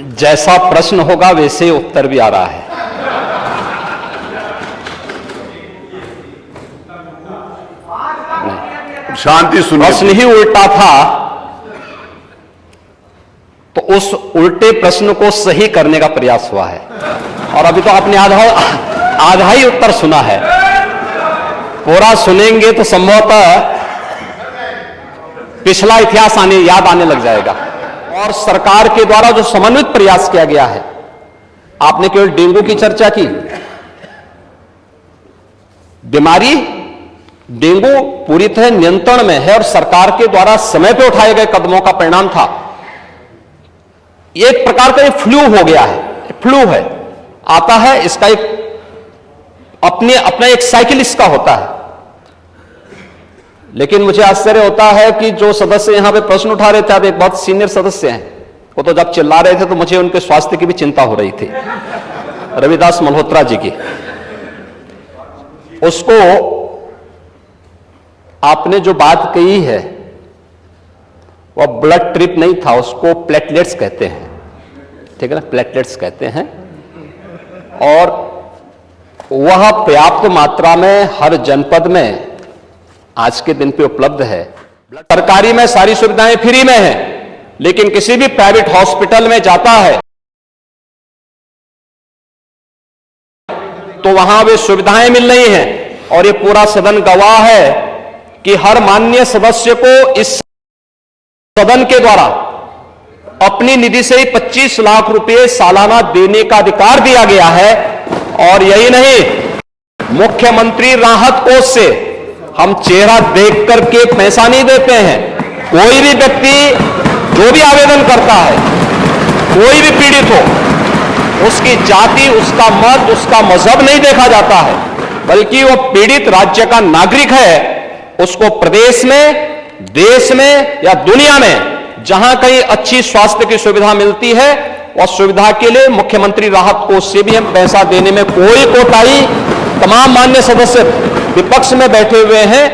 जैसा प्रश्न होगा वैसे ही उत्तर भी आ रहा है। शांति सुनिए। प्रश्न ही उल्टा था तो उस उल्टे प्रश्न को सही करने का प्रयास हुआ है। और अभी तो आपने आधा ही उत्तर सुना है। पूरा सुनेंगे तो संभवतः पिछला इतिहास याद आने लग जाएगा। और सरकार के द्वारा जो समन्वित प्रयास किया गया है, आपने केवल डेंगू की चर्चा की। बीमारी डेंगू पूरी तरह नियंत्रण में है और सरकार के द्वारा समय पर उठाए गए कदमों का परिणाम था। एक प्रकार का ये फ्लू हो गया है, फ्लू है, आता है, इसका एक अपना एक साइकिल इसका होता है। लेकिन मुझे आश्चर्य होता है कि जो सदस्य यहां पे प्रश्न उठा रहे थे, आप एक बहुत सीनियर सदस्य हैं, वो तो जब चिल्ला रहे थे तो मुझे उनके स्वास्थ्य की भी चिंता हो रही थी, रविदास मल्होत्रा जी की। उसको आपने जो बात कही है वह ब्लड ट्रिप नहीं था, उसको प्लेटलेट्स कहते हैं, ठीक है ना, प्लेटलेट्स कहते हैं। और वह पर्याप्त मात्रा में हर जनपद में आज के दिन पे उपलब्ध है। सरकारी में सारी सुविधाएं फ्री में हैं, लेकिन किसी भी प्राइवेट हॉस्पिटल में जाता है तो वहां वे सुविधाएं मिल रही हैं। और ये पूरा सदन गवाह है कि हर माननीय सदस्य को इस सदन के द्वारा अपनी निधि से ही 25 लाख रुपए सालाना देने का अधिकार दिया गया है। और यही नहीं, मुख्यमंत्री राहत कोष से हम चेहरा देख करके पैसा नहीं देते हैं। कोई भी व्यक्ति जो भी आवेदन करता है, कोई भी पीड़ित हो, उसकी जाति, उसका मत, उसका मजहब नहीं देखा जाता है, बल्कि वो पीड़ित राज्य का नागरिक है। उसको प्रदेश में, देश में या दुनिया में जहां कहीं अच्छी स्वास्थ्य की सुविधा मिलती है, और सुविधा के लिए मुख्यमंत्री राहत कोष से भी हम पैसा देने में कोई कोताही, तमाम मान्य सदस्य विपक्ष में बैठे हुए हैं।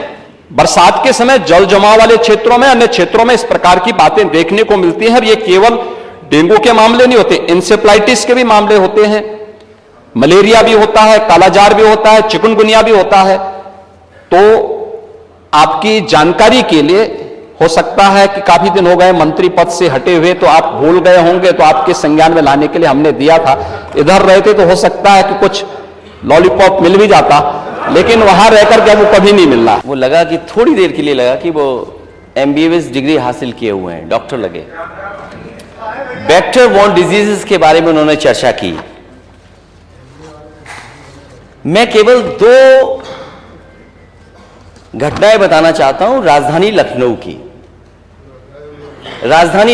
बरसात के समय जल जमाव वाले क्षेत्रों में, अन्य क्षेत्रों में इस प्रकार की बातें देखने को मिलती हैं। और ये केवल डेंगू के मामले नहीं होते, इंसेफ्लाइटिस के भी मामले होते हैं, मलेरिया भी होता है, कालाजार भी होता है, चिकनगुनिया भी होता है। तो आपकी जानकारी के लिए, हो सकता है कि काफी दिन हो गए मंत्री पद से हटे हुए, तो आप भूल गए होंगे, तो आपके संज्ञान में लाने के लिए हमने दिया था। इधर रहते तो हो सकता है कि कुछ लॉलीपॉप मिल भी जाता, लेकिन वहां रहकर के वो कभी नहीं मिल रहा। वो लगा कि थोड़ी देर के लिए लगा कि वो MBBS डिग्री हासिल किए हुए हैं, डॉक्टर लगे। वेक्टर बॉर्न डिजीजेस के बारे में उन्होंने चर्चा की। मैं केवल 2 घटनाएं बताना चाहता हूं राजधानी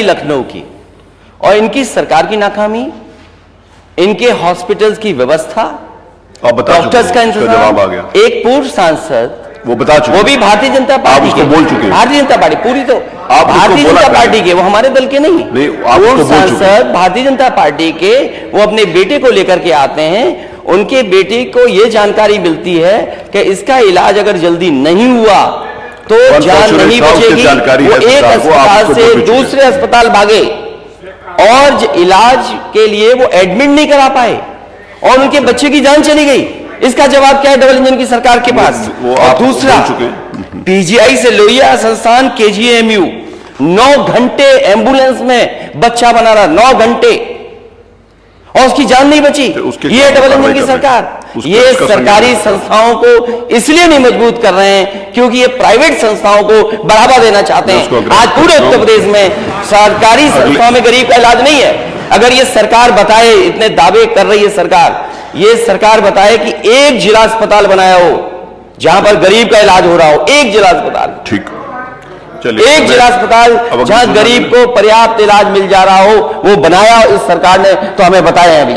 लखनऊ की और इनकी सरकार की नाकामी, इनके हॉस्पिटल्स की व्यवस्था, डॉक्टर्स का इंतजाम। एक पूर्व सांसद, वो बता चुके, वो भी भारतीय जनता पार्टी के, बोल चुके, भारतीय जनता पार्टी पूरी, तो भारतीय जनता पार्टी के, वो हमारे दल के नहीं, पूर्व सांसद भारतीय जनता पार्टी के, वो अपने बेटे को लेकर के आते हैं। उनके बेटे को यह जानकारी मिलती है कि इसका इलाज अगर जल्दी नहीं हुआ तो जान नहीं बचेगी। वो एक अस्पताल से दूसरे अस्पताल भागे और इलाज के लिए वो एडमिट नहीं करा पाए और उनके बच्चे की जान चली गई। इसका जवाब क्या है डबल इंजन की सरकार के पास? और दूसरा, PGI से लोहिया संस्थान KGMU 9 घंटे एम्बुलेंस में बच्चा बना रहा, 9 घंटे, और उसकी जान नहीं बची। ये डबल इंजन की सरकार। ये सरकारी संस्थाओं को इसलिए नहीं मजबूत कर रहे हैं क्योंकि ये प्राइवेट संस्थाओं को बढ़ावा देना चाहते हैं। आज पूरे उत्तर प्रदेश में सरकारी संस्थाओं में गरीब का इलाज नहीं है। अगर ये सरकार बताए, इतने दावे कर रही है सरकार, ये सरकार बताए कि एक जिला अस्पताल बनाया हो जहां पर गरीब का इलाज हो रहा हो, एक जिला अस्पताल, ठीक, एक जिला अस्पताल जहां गरीब को पर्याप्त इलाज मिल जा रहा हो, वो बनाया इस सरकार ने, तो हमें बताया अभी।